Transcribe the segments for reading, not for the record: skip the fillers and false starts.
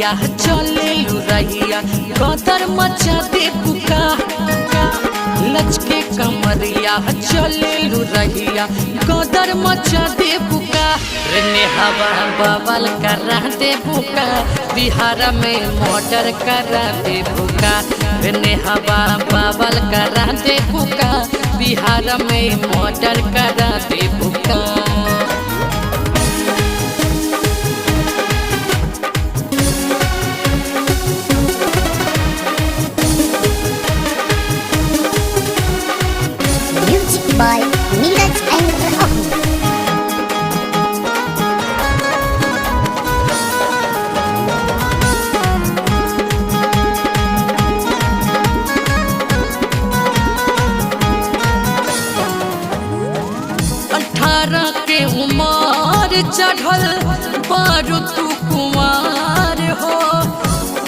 कमरिया चले रहिया कदर मचा दे बुका लचके कमरिया चले रहिया कदर मचा दे बुका रे हवा बबल करा दे बुका बिहार में मर्डर करा दे बुका रे हवा बबल करा दे बुका बिहार में मर्डर करा दे बुका। by Neeraj and Rahul. अठारह के उम्र चढ़ल बारू तू कुमार हो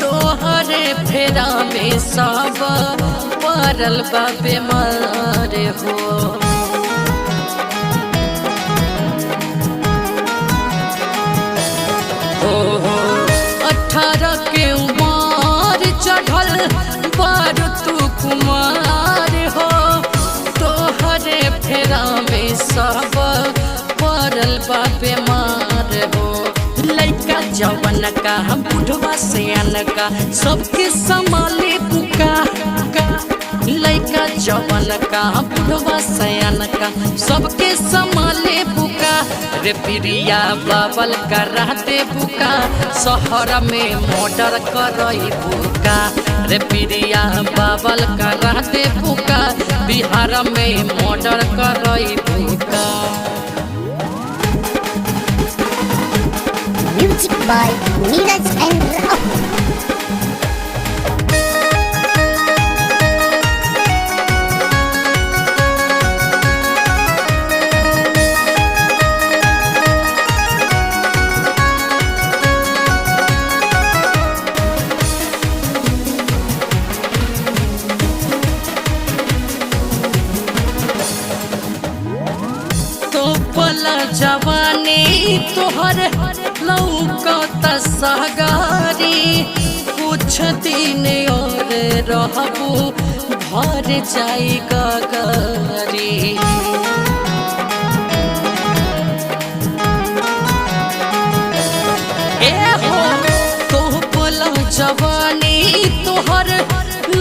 तोहरे फेरा में सब पड़ल बा बीमार हो। हो 18 के उम्र चढ़ल बारू तू कुमार हो तोहरे फेरा में सब पड़ल बा बीमार हो। लइका जवन का बुढ़वा सियान का सबके संभाले बुका लइका जवन का बुढ़वा सयान का सबके संभाले बुका रे प्रिया बबल कराते बुका शहर में मर्डर करई बुका रे प्रिया बबल कराते बुका बिहार में मर्डर करई बुका। Music by Neeraj and Rahul. जवानी तोहर लौकत सहगारी कुछ दिन और रहबू भर जाई गगरी ए हो तोहर जवानी तोहर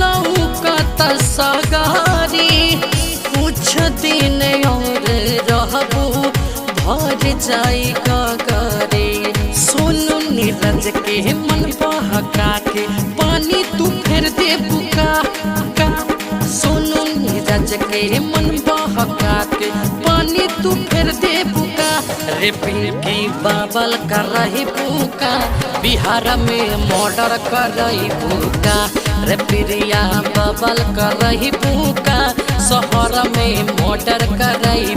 लौकत सहगारी कुछ दिन और रहबू भर जाई गगरे सोनू नीरज के मन बहका के पानी तू फेर दे बुका सोनू नीरज के मन बहका के पानी तू फेर दे बुका रे पिंकी बबल कर रही बुका बिहार में मर्डर कर रही बुका रे प्रिया बबल कर रही बुका शहर में मर्डर कर रही